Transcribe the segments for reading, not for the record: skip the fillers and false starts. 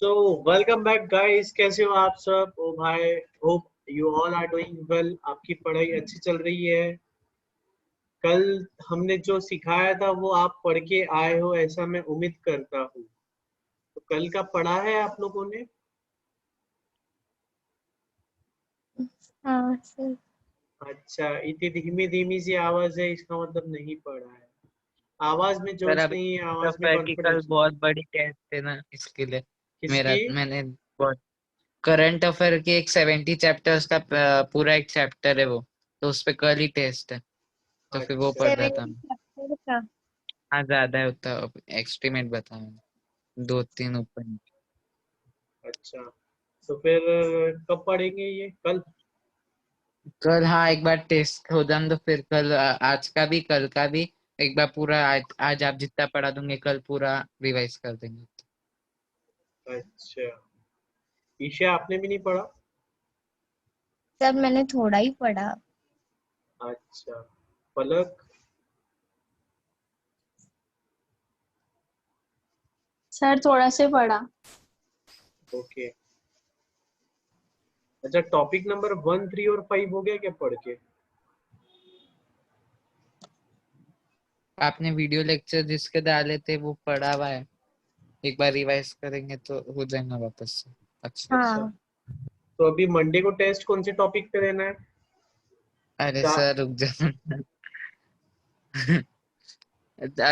So welcome back guys, कैसे हो आप सब? ओ भाई, hope you all are doing well. आपकी पढ़ाई अच्छी चल रही है। कल हमने जो सिखाया था वो आप पढ़ के आए हो ऐसा मैं उम्मीद करता हूँ। तो कल का पढ़ा है आप लोगों ने? हाँ सर। अच्छा, इतनी धीमी धीमी सी आवाज है इसका मतलब नहीं पढ़ा है। आवाज में सर जोश अभी नहीं है, आवाज में प्रैक्टिकल कॉन्फिडेंस। बहुत बड़ी टेस्ट है ना, इसके लिए किसकी? मैंने बहुत करंट अफेयर के एक 70 चैप्टर्स का पूरा एक चैप्टर है वो, तो उस पे कल ही टेस्ट है, तो फिर वो अच्छा। पढ़ रहा था 70 मैं। चैप्टर का। हाँ ज्यादा है उतना, एक्सपेरिमेंट बताया मैंने, 2-3 ऊपर नीचे। अच्छा, तो फिर कब पढ़ेंगे ये? कल? कल हाँ, एक बार टेस्ट हो जाने तो फिर कल आज का भी कल का भी एक बार पूरा, आज आप जितना पढ़ा दूंगे कल पूरा रिवाइज कर देंगे। अच्छा, ईशा आपने भी नहीं पढ़ा? सर मैंने थोड़ा ही पढ़ा। अच्छा, पलक? सर थोड़ा से पढ़ा। ओके। अच्छा, टॉपिक नंबर 1, 3 और 5 हो गया क्या पढ़ के? आपने वीडियो लेक्चर जिसके डाले थे वो पढ़ा हुआ है, एक बार रिवाइज करेंगे तो हो जाएगा वापस से। अच्छा। अच्छा, हाँ तो अभी मंडे को टेस्ट कौन से टॉपिक पे देना है? अरे चा सर रुक जाओ।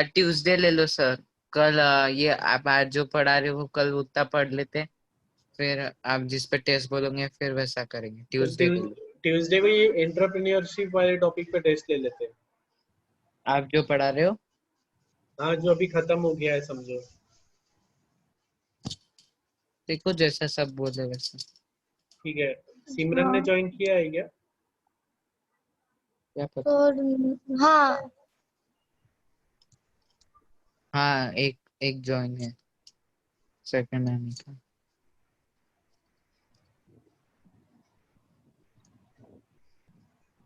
ट्यूसडे ले लो सर। कल ये आप आज जो पढ़ा रहे हो वो कल उतना पढ़ लेते, फिर आप जिस पे टेस्ट बोलोगे फिर वैसा करेंगे। तो ट्यूसडे ले लो ट्यूसडे को ये एंटरप्रेन्योरशिप वाले टॉपिक पे टेस्ट ले लेते हैं। आप जो पढ़ा रहे हो। हाँ, जो अभी खत्म हो गया है समझो। देखो जैसा सब बोले वैसा। ठीक है। सिमरन ने हाँ ज्वाइन किया है क्या? क्या पता। और हाँ हाँ एक एक जॉइन है, सेकंड आने का।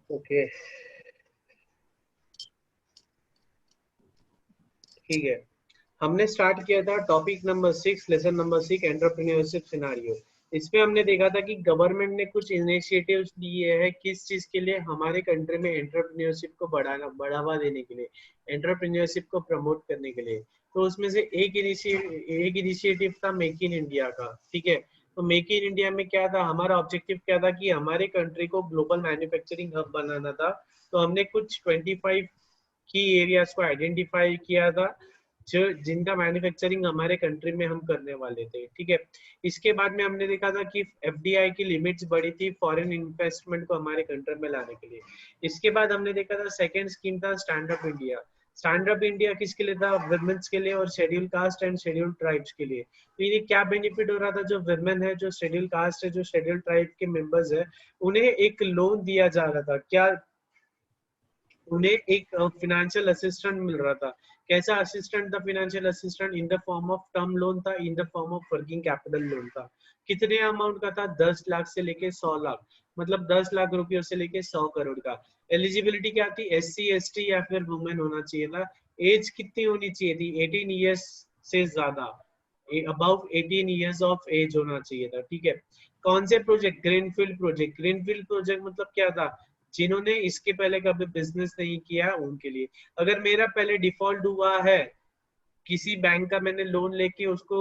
ओके, ठीक है। हमने स्टार्ट किया था topic number 6, lesson number 6, entrepreneurship scenario. इसमें हमने देखा था कि गवर्नमेंट ने कुछ इनिशिएटिव्स लिए हैं किस चीज के लिए, हमारे कंट्री में एंटरप्रेन्योरशिप को बढ़ावा देने के लिए, एंटरप्रेन्योरशिप को प्रमोट करने के लिए। तो उसमें से एक इनिशिएटिव था मेक इन इंडिया का। ठीक है। तो मेक इन इंडिया में क्या था, हमारा ऑब्जेक्टिव क्या था कि हमारे कंट्री को ग्लोबल मैन्युफैक्चरिंग हब बनाना था। तो हमने कुछ 25 की एरियाज को आइडेंटिफाई किया था जो जिनका मैन्युफैक्चरिंग हमारे कंट्री में हम करने वाले थे। ठीक है। इसके बाद में हमने देखा था कि एफडीआई की लिमिट्स बढ़ी थी फॉरेन इन्वेस्टमेंट को हमारे कंट्री में लाने के लिए। इसके बाद हमने देखा था सेकेंड स्कीम था stand up India. Stand up India किसके लिए था? वुमेन्स के लिए और schedule caste and schedule tribes के लिए। तो ये क्या बेनिफिट हो रहा था, जो वुमेन है, जो शेड्यूल कास्ट है, जो शेड्यूल ट्राइब के मेंबर्स है, उन्हें एक लोन दिया जा रहा था। क्या? उन्हें एक फिनेंशियल असिस्टेंट मिल रहा था। कैसा असिस्टेंट था? Financial assistant in the form of term loan था, in the form of working capital loan था। कितने अमाउंट का था? 10 लाख से लेके 100 लाख, मतलब 10 लाख रुपयों से लेके 100 करोड़ का। एलिजिबिलिटी क्या थी? एससी एसटी या फिर वुमेन होना चाहिए था। एज कितनी होनी चाहिए थी? 18 ईयर्स से ज्यादा, अबाउट 18 ईयर्स ऑफ एज होना चाहिए था। ठीक है। कौन से project? Greenfield project. Greenfield project मतलब क्या था? जिन्होंने इसके पहले कभी बिजनेस नहीं किया उनके लिए। अगर मेरा पहले डिफॉल्ट हुआ है, किसी बैंक का मैंने लोन लेके उसको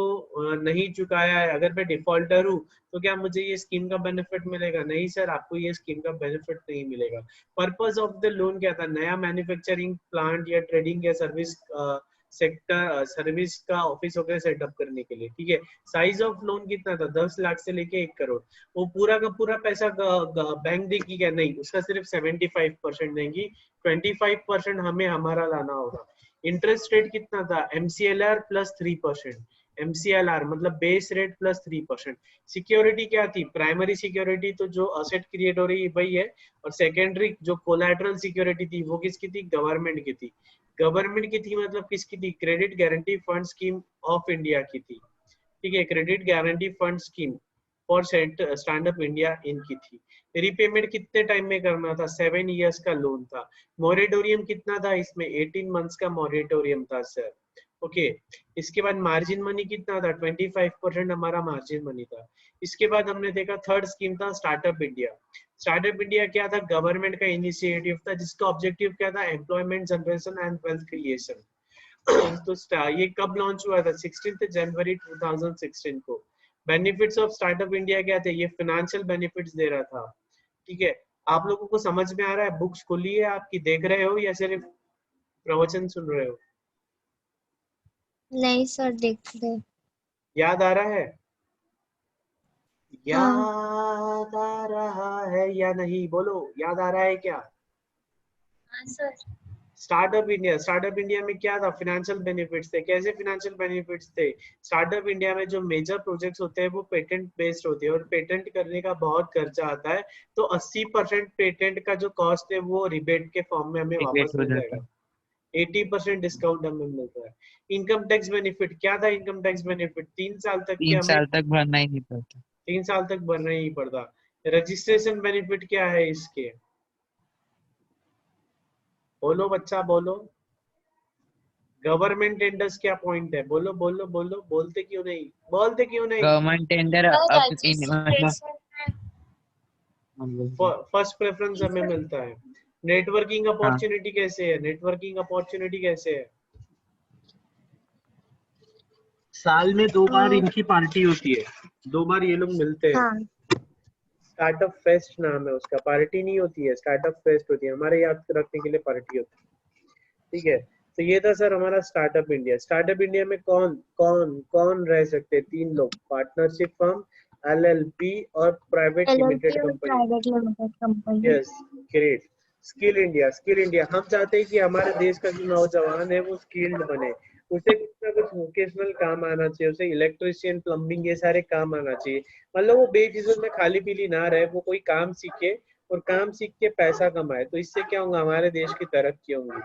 नहीं चुकाया है, अगर मैं डिफॉल्टर हूँ, तो क्या मुझे ये स्कीम का बेनिफिट मिलेगा? नहीं सर, आपको ये स्कीम का बेनिफिट नहीं मिलेगा। पर्पस ऑफ द लोन क्या था? नया मैन्युफैक्चरिंग प्लांट या ट्रेडिंग या सर्विस सेक्टर, सर्विस का ऑफिस वगैरह सेटअप करने के लिए। ठीक है। साइज ऑफ लोन कितना था? 10 लाख से लेके 1 करोड़। वो पूरा का पूरा पैसा बैंक देगी क्या? नहीं, उसका सिर्फ 75% देंगी। 25% हमें हमारा लाना होगा। इंटरेस्ट रेट कितना था? MCLR plus 3%। एमसीएलआर मतलब बेस रेट प्लस 3%। सिक्योरिटी क्या थी? प्राइमरी सिक्योरिटी तो जो असेट क्रिएट हो रही है वही है, और सेकेंडरी जो कोलैटरल सिक्योरिटी थी वो किसकी थी? गवर्नमेंट की थी। गवर्नमेंट की थी मतलब किसकी थी? Credit guarantee fund scheme of India की थी। ठीक है। Credit guarantee fund scheme for stand up India इनकी थी। रीपेमेंट कितने टाइम में करना था? 7 ईयर्स का लोन था। मोरेटोरियम कितना था इसमें? 18 मंथ्स का मोरेटोरियम था सर। ओके इसके बाद मार्जिन मनी कितना था 25% हमारा मार्जिन मनी था। इसके बाद हमने देखा थर्ड स्कीम था स्टार्टअप इंडिया। स्टार्टअप इंडिया क्या था, गवर्नमेंट का इनिशिएटिव था जिसका ऑब्जेक्टिव क्या था, employment generation and wealth creation. तो ये कब लॉन्च हुआ था, 16 जनवरी 2016 को। बेनिफिट्स ऑफ स्टार्टअप इंडिया क्या थे, ये फाइनेंशियल बेनिफिट्स दे रहा था। ठीक है, आप लोगों को समझ में आ रहा है, बुक्स खोली है आपकी, देख रहे हो या सिर्फ प्रवचन सुन रहे हो? नहीं सर, देख रहे। याद आ रहा है? हाँ। याद आ रहा है या नहीं, बोलो याद आ रहा है क्या? हाँ सर। स्टार्टअप इंडिया में क्या था, फाइनेंशियल बेनिफिट्स थे। कैसे फाइनेंशियल बेनिफिट्स थे, स्टार्टअप इंडिया में जो मेजर प्रोजेक्ट्स होते हैं वो पेटेंट बेस्ड होते हैं और पेटेंट करने का बहुत खर्चा आता है, तो 80% पेटेंट का जो कॉस्ट है वो रिबेट के फॉर्म में हमें वापस रिग्रेट हो मिल जाता जाएगा। है। 80% डिस्काउंट हमें मिलता है। इनकम टैक्स बेनिफिट क्या था, इनकम टैक्स बेनिफिट 3 साल तक के 3 हमें साल तक भरना ही नहीं पड़ता। 3 साल तक भरना ही नहीं पड़ता। रजिस्ट्रेशन बेनिफिट क्या है इसके, बोलो बच्चा बोलो। गवर्नमेंट टेंडर्स क्या पॉइंट है, बोलो बोलो बोलो, बोलते क्यों नहीं, बोलते क्यों नहीं? गवर्नमेंट टेंडर सर अब इन मतलब रजिस्ट्रेशन फर्स्ट प्रेफरेंस हमें मिलता है। नेटवर्किंग हाँ अपॉर्चुनिटी कैसे है, नेटवर्किंग अपॉर्चुनिटी कैसे है, साल में 2 बार इनकी पार्टी होती है, 2 बार ये लोग मिलते हैं। हाँ। स्टार्टअप फेस्ट नाम है उसका, पार्टी नहीं होती है, स्टार्टअप फेस्ट होती है, हमारे याद रखने के लिए पार्टी होती है। ठीक है, तो ये था सर हमारा स्टार्टअप इंडिया। स्टार्टअप इंडिया में कौन कौन कौन रह सकते हैं, 3 लोग, पार्टनरशिप फर्म, एलएलपी और प्राइवेट लिमिटेड LLP और company. Private limited company. Yes, great. Skill India, skill India, हम चाहते हैं कि हमारे देश का जो नौजवान है वो स्किल्ड बने, उसे कुछ ना कुछ वोकेशनल काम आना चाहिए, उसे इलेक्ट्रिशियन प्लम्बिंग ये सारे काम आना चाहिए। मतलब वो बेफिजूल में खाली पीली ना रहे, वो कोई काम सीखे और काम सीख के पैसा कमाए। तो इससे क्या होगा, हमारे देश की तरक्की होगी,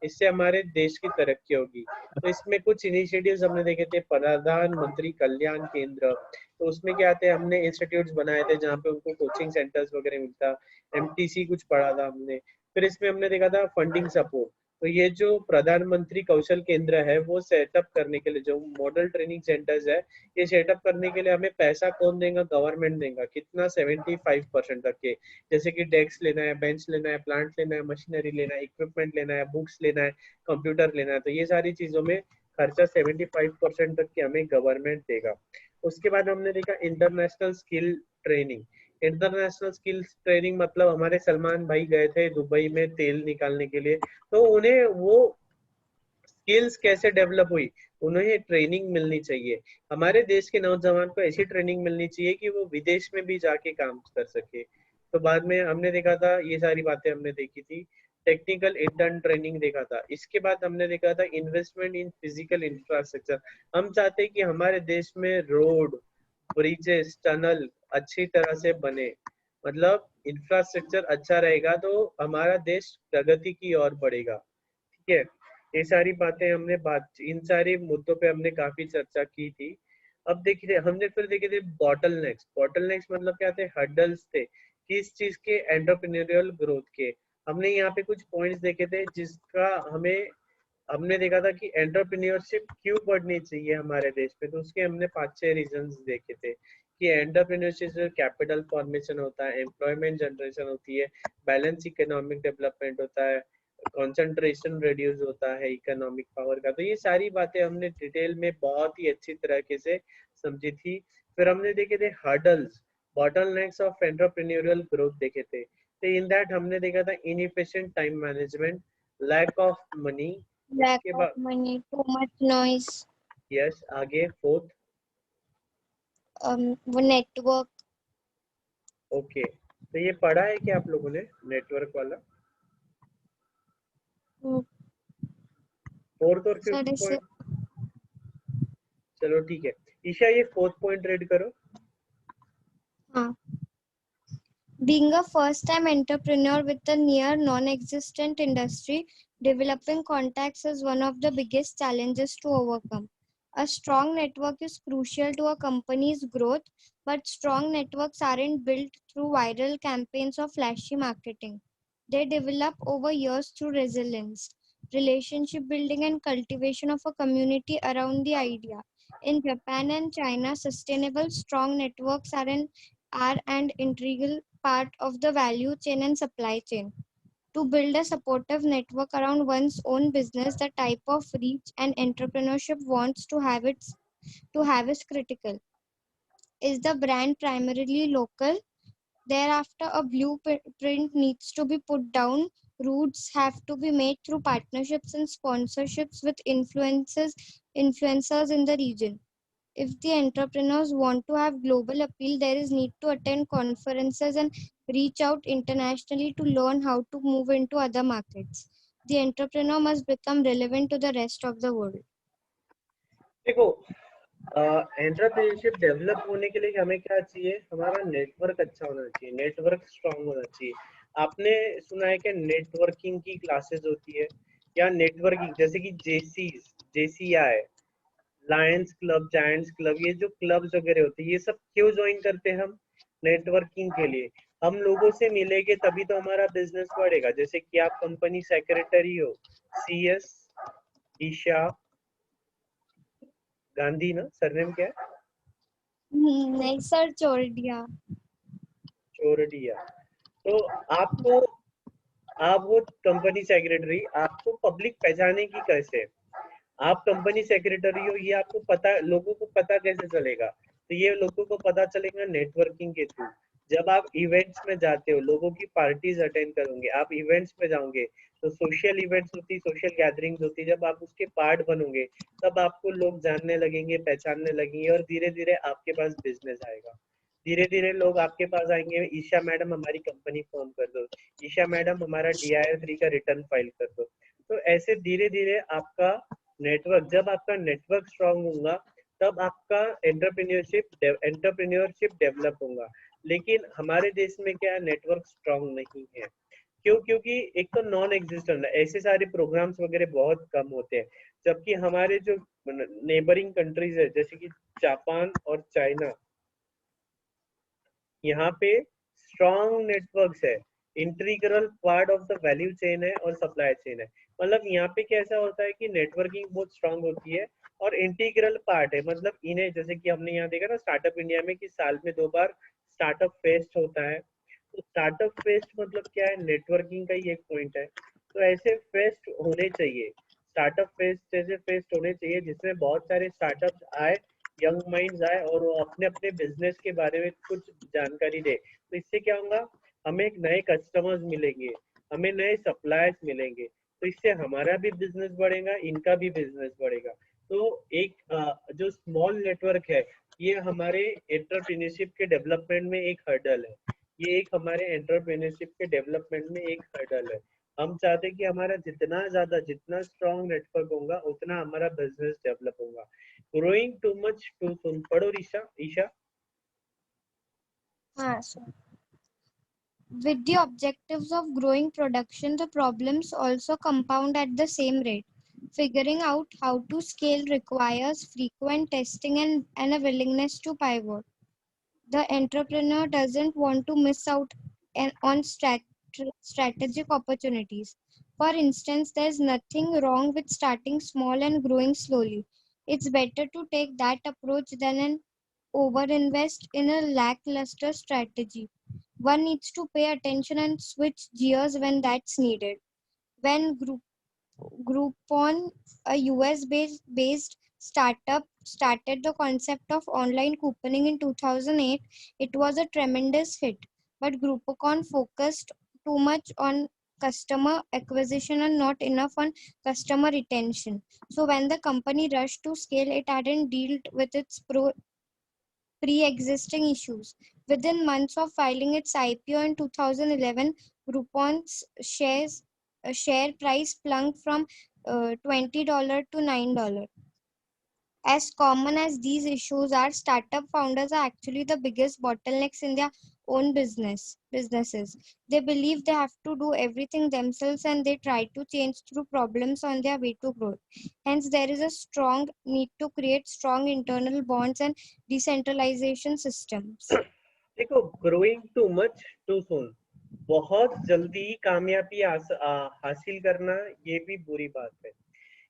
इससे हमारे देश की तरक्की होगी। तो इसमें कुछ इनिशिएटिव्स हमने देखे थे, प्रधानमंत्री कल्याण केंद्र, तो उसमें क्या आते हैं, हमने इंस्टीट्यूट्स बनाए थे जहाँ पे उनको कोचिंग सेंटर्स वगैरह मिलता, एमटीसी कुछ पढ़ा था हमने। फिर इसमें हमने देखा था फंडिंग सपोर्ट। तो ये जो प्रधानमंत्री कौशल केंद्र है वो सेटअप करने के लिए, जो मॉडल ट्रेनिंग सेंटर्स है, ये सेटअप करने के लिए हमें पैसा कौन देगा, गवर्नमेंट देगा। कितना, 75% तक के, जैसे कि डेस्क लेना है, बेंच लेना है, प्लांट लेना है, मशीनरी लेना है, इक्विपमेंट लेना है, बुक्स लेना है, कंप्यूटर लेना है, तो ये सारी चीजों में खर्चा 75% तक के हमें गवर्नमेंट देगा। उसके बाद हमने देखा international skill training. International skills training मतलब हमारे सलमान भाई गए थे दुबई में तेल निकालने के लिए, तो उन्हें वो स्किल्स कैसे डेवलप हुई, उन्हें ट्रेनिंग मिलनी चाहिए। हमारे देश के नौजवान को ऐसी ट्रेनिंग मिलनी चाहिए कि वो विदेश में भी जाके काम कर सके। तो बाद में हमने देखा था, ये सारी बातें हमने देखी थी। टेक्निकल इंटर्न ट्रेनिंग देखा था। इसके बाद हमने देखा था इन्वेस्टमेंट इन फिजिकल इंफ्रास्ट्रक्चर। हम चाहते हैं कि हमारे देश में रोड, ब्रिजेस, टनल अच्छी तरह से बने, मतलब इंफ्रास्ट्रक्चर अच्छा रहेगा तो हमारा देश प्रगति की ओर बढ़ेगा। ठीक है, ये सारी बातें हमने इन सारे मुद्दों पे हमने काफी चर्चा की थी। अब देखिए हमने फिर देखे थे बॉटल नेक्स। बॉटल नेक्स मतलब क्या थे, हर्डल्स थे किस चीज के, एंटरप्रेन्योरियल ग्रोथ के। हमने यहाँ पे कुछ पॉइंट्स देखे थे जिसका हमने देखा था कि एंटरप्रेन्योरशिप क्यों बढ़नी चाहिए हमारे देश में, तो उसके हमने 5-6 रीजंस देखे थे कि एंटरप्रेन्योरशिप से कैपिटल फॉर्मेशन होता है, एम्प्लॉयमेंट जनरेशन होती है, बैलेंस इकोनॉमिक डेवलपमेंट होता है, कंसंट्रेशन रिड्यूस होता है इकोनॉमिक पावर का। तो ये सारी बातें हमने डिटेल में बहुत ही अच्छी तरीके से समझी थी। फिर हमने देखे थे hurdles, bottlenecks of entrepreneurial growth देखे थे। तो इन दैट हमने देखा था inefficient time management, lack of money. lack उसके of बाद money, too much noise, yes, आगे फोर्थ। वो नेटवर्क। ओके, तो ये पढ़ा है क्या आप लोगों ने, नेटवर्क वाला, फोर्थ और सर फिफ्थ इसे पॉइंट? चलो ठीक है, ईशा ये फोर्थ पॉइंट रीड करो। हाँ। Being a first-time entrepreneur with a near non-existent industry, developing contacts is one of the biggest challenges to overcome. A strong network is crucial to a company's growth, but strong networks aren't built through viral campaigns or flashy marketing. They develop over years through resilience. relationship building and cultivation of a community around the idea. In Japan and China, sustainable, strong networks are an integral part of the value chain and supply chain. To build a supportive network around one's own business, the type of reach an entrepreneurship wants to have is critical. Is the brand primarily local? Thereafter, a blueprint needs to be put down. Routes have to be made through partnerships and sponsorships with influencers in the region. If the entrepreneurs want to have global appeal, there is need to attend conferences and reach out internationally to learn how to move into other markets. The entrepreneur must become relevant to the rest of the world. देखो, entrepreneurship develop होने के लिए हमें क्या चाहिए? हमारा network अच्छा होना चाहिए, नेटवर्क स्ट्रांग होना चाहिए। आपने सुना है कि नेटवर्किंग की क्लासेस होती है या नेटवर्किंग, जैसे कि JCI, Lions club, giants club, ये जो क्लब्स वगैरह होते हैं, ये सब क्यों ज्वाइन करते हैं हम? नेटवर्किंग के लिए। हम लोगों से मिलेंगे तभी तो हमारा बिजनेस बढ़ेगा। जैसे कि आप कंपनी सेक्रेटरी हो, सीएस ईशा गांधी ना, सरनेम क्या है? नहीं सर, चोरडिया। तो आप वो कंपनी सेक्रेटरी, आपको पब्लिक पहचानेगी कैसे? आप कंपनी सेक्रेटरी हो, ये आपको पता, लोगों को पता कैसे चलेगा? तो ये लोगों को पता चलेगा नेटवर्किंग के थ्रू। जब आप इवेंट्स में जाते हो, लोगों की पार्टीज अटेंड करोगे, आप इवेंट्स में जाओगे, तो सोशल इवेंट्स होती, सोशल गैदरिंग्स होती, जब आप उसके पार्ट बनोगे तब आपको लोग जानने लगेंगे, पहचानने लगेंगे और धीरे धीरे आपके पास बिजनेस आएगा। धीरे धीरे लोग आपके पास आएंगे, ईशा मैडम हमारी कंपनी फॉर्म कर दो, ईशा मैडम हमारा DIR3 का रिटर्न फाइल कर दो। तो ऐसे धीरे धीरे आपका नेटवर्क, जब आपका नेटवर्क स्ट्रांग होगा तब आपका एंटरप्रेन्योरशिप डेवलप होगा। लेकिन हमारे देश में क्या नेटवर्क स्ट्रांग नहीं है। क्यों? क्योंकि एक तो नॉन एग्जिस्टेंट है, ऐसे सारे प्रोग्राम्स वगैरह बहुत कम होते हैं। जबकि हमारे जो नेबरिंग कंट्रीज है, जैसे कि जापान और चाइना, यहाँ पे स्ट्रॉन्ग नेटवर्क्स है, integral part of the value chain है और सप्लाई चेन है। मतलब यहाँ पे कैसा होता है कि नेटवर्किंग बहुत स्ट्रांग होती है और इंटीग्रल पार्ट है। मतलब इन्हें, जैसे कि हमने यहाँ देखा ना स्टार्टअप इंडिया में कि साल में 2 बार स्टार्टअप फेस्ट होता है। तो स्टार्टअप फेस्ट मतलब क्या है? नेटवर्किंग का ही एक पॉइंट है। तो ऐसे फेस्ट होने चाहिए, स्टार्टअप फेस्ट जैसे फेस्ट होने चाहिए, जिसमें बहुत सारे स्टार्टअप्स आए, यंग माइंड्स आए और वो अपने अपने बिजनेस के बारे में कुछ जानकारी दे। तो इससे क्या होगा? हमें एक नए कस्टमर्स मिलेंगे, हमें नए सप्लायर्स मिलेंगे, तो इससे हमारा भी बिजनेस बढ़ेगा, इनका भी बिजनेस बढ़ेगा। तो एक जो स्मॉल नेटवर्क है, ये हमारे एंटरप्रेन्योरशिप के डेवलपमेंट में एक हर्डल है। ये एक हमारे एंटरप्रेन्योरशिप के डेवलपमेंट में एक हर्डल है। हम चाहते हैं कि हमारा जितना स्ट्रॉन्ग नेटवर्क होगा उतना हमारा बिजनेस डेवलप होगा। Growing too much too soon. पढ़ो ईशा। हाँ sir. With the objectives of growing production, the problems also compound at the same rate. Figuring out how to scale requires frequent testing and a willingness to pivot. The entrepreneur doesn't want to miss out on strategic opportunities. For instance, there's nothing wrong with starting small and growing slowly. It's better to take that approach than an overinvest in a lackluster strategy. One needs to pay attention and switch gears when that's needed. When Groupon, a US-based startup, started the concept of online couponing in 2008, it was a tremendous hit. But Groupon focused too much on customer acquisition and not enough on customer retention. So when the company rushed to scale, it hadn't dealt with its pre-existing issues. Within months of filing its IPO in 2011, Groupon's share price plunged from $20 to $9. As common as these issues are, startup founders are actually the biggest bottlenecks in their own businesses. They believe they have to do everything themselves and they try to change through problems on their way to growth. Hence, there is a strong need to create strong internal bonds and decentralization systems. देखो, growing too much too soon बहुत जल्दी कामयाबी हासिल करना ये भी बुरी बात है।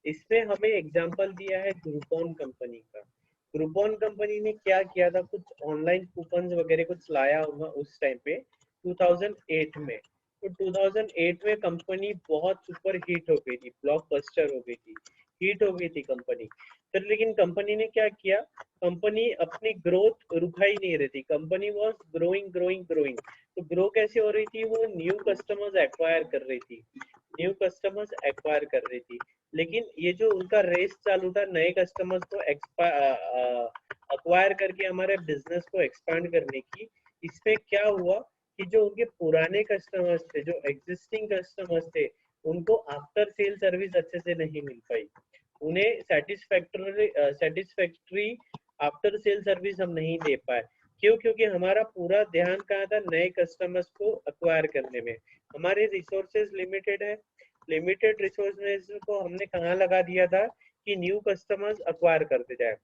इसमें हमें एग्जांपल दिया है ग्रुपॉन कंपनी का। ग्रुपॉन कंपनी ने क्या किया था, कुछ ऑनलाइन कूपन वगैरह कुछ लाया होगा उस टाइम पे 2008 में। तो 2008 में कंपनी बहुत सुपर हिट हो गई थी, ब्लॉकबस्टर हो गई थी, हिट हो गई थी कंपनी। फिर लेकिन कंपनी ने क्या किया, कंपनी अपनी ग्रोथ रुका ही नहीं रही थी, company was growing growing growing. तो ग्रो कैसे हो रही थी, वो न्यू कस्टमर्स एक्वायर कर रही थी, न्यू कस्टमर्स एक्वायर कर रही थी। लेकिन ये जो उनका रेस चालू था नए कस्टमर्स को अक्वायर करके हमारे बिजनेस को एक्सपांड करने की, इसमें क्या हुआ कि जो उनके पुराने कस्टमर्स थे, जो एग्जिस्टिंग कस्टमर्स थे, उनको आफ्टर सेल सर्विस अच्छे से नहीं मिल पाई, उन्हें सेटिस्फैक्टरी आफ्टर सेल सर्विस हम नहीं दे पाए। क्यों? क्योंकि हमारा पूरा ध्यान कहाँ था, नए कस्टमर्स को अक्वायर करने में। हमारे रिसोर्सेज लिमिटेड है, लिमिटेड रिसोर्सेज को हमने कहाँ लगा दिया था कि न्यू कस्टमर्स अक्वायर करते जाए।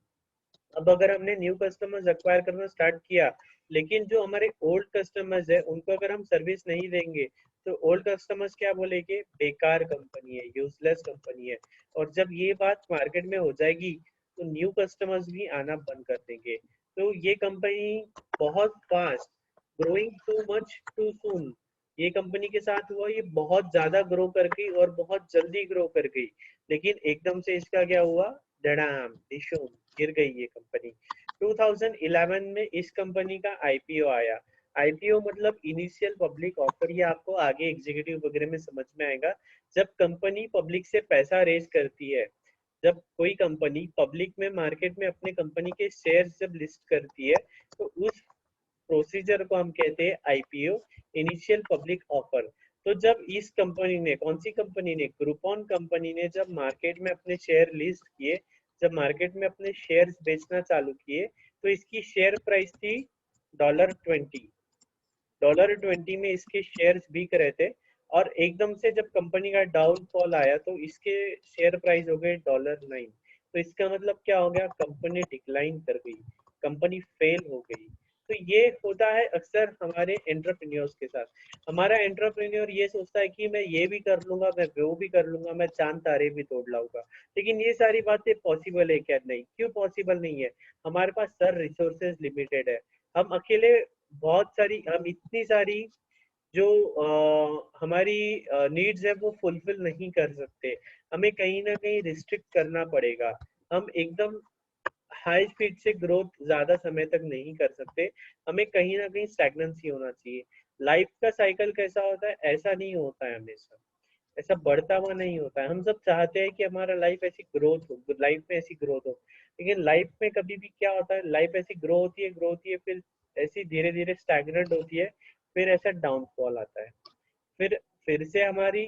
अब अगर हमने न्यू कस्टमर्स अक्वायर करना स्टार्ट किया, लेकिन जो हमारे ओल्ड कस्टमर्स है उनको अगर हम सर्विस नहीं देंगे, तो ओल्ड कस्टमर्स क्या बोलेंगे, बेकार कंपनी है, यूजलेस कंपनी है। और जब ये बात मार्केट में हो जाएगी तो न्यू कस्टमर्स भी आना बंद कर देंगे। तो ये कंपनी बहुत fast growing too much too soon, ये कंपनी के साथ हुआ, ये बहुत ज्यादा ग्रो कर गई और बहुत जल्दी ग्रो कर गई। लेकिन एकदम से इसका क्या हुआ, धड़ाम डिशूम गिर गई ये कंपनी। 2011 में इस कंपनी का आईपीओ आया। आईपीओ मतलब इनिशियल पब्लिक ऑफर, ये आपको आगे एग्जीक्यूटिव वगैरह में समझ में आएगा। जब कंपनी पब्लिक से पैसा रेज करती है, जब कोई कंपनी पब्लिक में मार्केट में अपने कंपनी के शेयर्स जब लिस्ट करती है, तो उस प्रोसीजर को हम कहते हैं आईपीओ, इनिशियल पब्लिक ऑफर। तो जब इस कंपनी ने, कौन सी कंपनी ने, ग्रुपॉन कंपनी ने जब मार्केट में अपने शेयर लिस्ट किए, जब मार्केट में अपने शेयर्स बेचना चालू किए, तो इसकी शेयर प्राइस थी $20। $20 में इसके शेयर्स बिक रहे थे। और एकदम से जब कंपनी का डाउनफॉल आया तो इसके शेयर प्राइस हो गए $9। तो इसका मतलब क्या हो गया, कंपनी डिक्लाइन कर गई, कंपनी फेल हो गई। तो ये होता है अक्सर हमारे एंटरप्रेन्योर्स के साथ। हमारा एंटरप्रेन्योर ये सोचता है कि मैं ये भी कर लूंगा, मैं वो भी कर लूंगा, मैं चांद तारे भी तोड़ लाऊंगा। लेकिन ये सारी बातें पॉसिबल है क्या? नहीं। क्यों पॉसिबल नहीं है? हमारे पास सर रिसोर्सेज लिमिटेड है, हम अकेले बहुत सारी, हम इतनी सारी जो हमारी नीड्स है वो फुलफिल नहीं कर सकते, हमें कहीं ना कहीं रिस्ट्रिक्ट करना पड़ेगा। हम एकदम हाई स्पीड से ग्रोथ ज्यादा समय तक नहीं कर सकते, हमें कहीं ना कहीं स्टैग्नेंसी होना चाहिए। लाइफ का साइकिल कैसा होता है, ऐसा नहीं होता है हमेशा, ऐसा बढ़ता हुआ नहीं होता है। हम सब चाहते हैं कि हमारा लाइफ ऐसी ग्रोथ हो, लाइफ में ऐसी ग्रोथ हो, लेकिन लाइफ में कभी भी क्या होता है, लाइफ ऐसी ग्रो होती है, ग्रो होती है, फिर ऐसी धीरे धीरे स्टैग्नेंट होती है, फिर ऐसा डाउनफॉल आता है, फिर से हमारी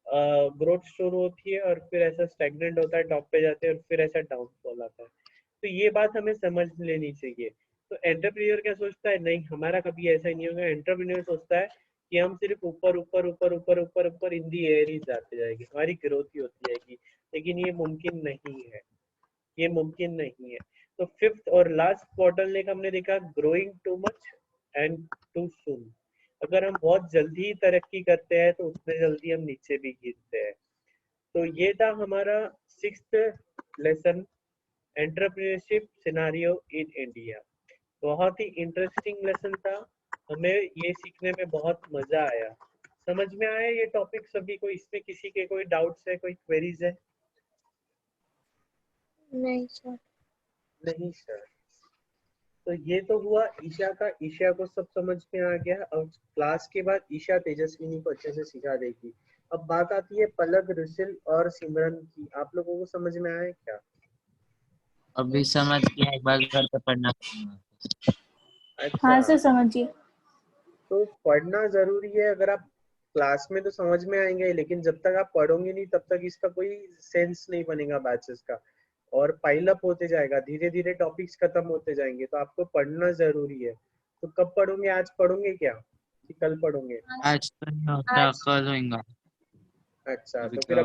ग्रोथ शुरू होती है, और फिर ऐसा स्टैग्नेंट होता है, टॉप पे जाते हैं, और फिर ऐसा डाउनफॉल आता है। तो ये बात हमें समझ लेनी चाहिए। तो एंटरप्रेन्योर क्या सोचता है, नहीं हमारा कभी ऐसा ही नहीं होगा। एंटरप्रेन्योर सोचता है कि हम सिर्फ ऊपर ऊपर ऊपर ऊपर ऊपर ऊपर इन दी एयर ही जाते जाएंगे, हमारी ग्रोथ ही होती जाएगी। लेकिन ये मुमकिन नहीं है, ये मुमकिन नहीं है। तो फिफ्थ और लास्ट बोटलनेक हमने देखा, growing too much and too soon. अगर हम बहुत जल्दी तरक्की करते हैं तो उतने जल्दी हम नीचे भी गिरते हैं। तो ये था हमारा sixth lesson, entrepreneurship scenario in India. बहुत ही इंटरेस्टिंग लेसन था, हमें ये सीखने में बहुत मजा आया। समझ में आया ये टॉपिक सभी को? इसमें किसी के कोई डाउट्स है, कोई क्वेरीज है? नहीं सर। नहीं सर। तो ये तो हुआ ईशा का, ईशा को सब समझ में आ गया। अब क्लास के बाद ईशा तेजस्विनी को अच्छे से सिखा देगी। अब बात आती है पलक, रुसिल और सिमरन की। आप लोगों को समझ में आया क्या? अभी समझ गया, एक बार घर पे पढ़ना पड़ेगा। अच्छा, हाँ सर समझिए। तो पढ़ना जरूरी है। अगर आप क्लास में तो समझ में आएंगे, लेकिन जब तक आप पढ़ोगे नहीं तब तक इसका कोई सेंस नहीं बनेगा बैचेस का, और पाइल अप होते जाएगा, धीरे धीरे टॉपिक्स खत्म होते जाएंगे। तो आपको पढ़ना जरूरी है। तो कब पढ़ोगे? आज पढ़ोगे क्या कि कल पढ़ोगे? आज तो नहीं होता, आज कल होगा। अच्छा, अभी तो फिर तो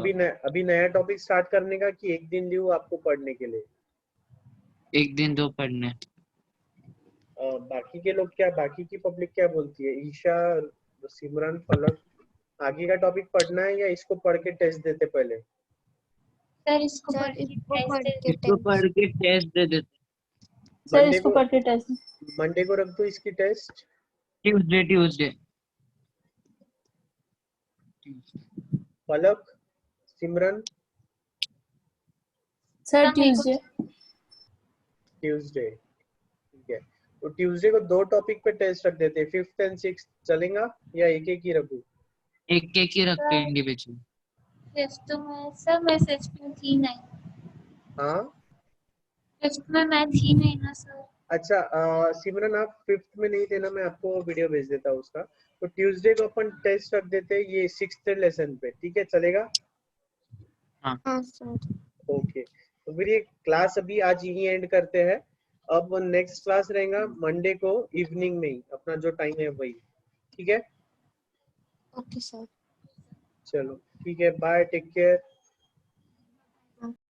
अभी नया टॉपिक स्टार्ट करने का, कि एक दिन दूं आपको पढ़ने के लिए? एक दिन दो पढ़ने। बाकी के लोग क्या, बाकी की पब्लिक क्या बोलती है? ईशा, तो सिमरन पलक, आगे का टॉपिक पढ़ना है या इसको पढ़ के टेस्ट देते पहले? सर इसको सर पढ़ के इसको टेस्ट पढ़ दे के इसको पढ़ के टेस्ट दे देते। सर मंडे इसको को पढ़ के टेस्ट मंडे को रख दो इसकी टेस्ट। ट्यूसडे पलक, सिमरन सर ट्यूसडे ट्यूसडे, ठीक है। तो ट्यूसडे को 2 टॉपिक पे टेस्ट रख देते हैं, 5th एंड 6th चलेगा या एक एक ही रखूं? एक ही रखते हैं इंडिविजुअल। फिफ्थ में सर मैं फिफ्थ में थी नहीं, हाँ फिफ्थ में मैं थी नहीं ना सर। अच्छा, सिमरन आप 5th में नहीं थे ना, मैं आपको वीडियो भेज देता हूँ उसका। तो ट्यूसडे को अपन टेस्ट रख देते हैं ये 6th लेसन पे, ठीक है चलेगा? हाँ सर। ओके, तो फिर ये क्लास अभी आज यही एंड करते हैं। अब नेक्स्ट क्लास रहेगा मंडे को इवनिंग में ही, अपना जो टाइम है वही, ठीक है? Okay sir. चलो ठीक है, बाय, टेक केयर।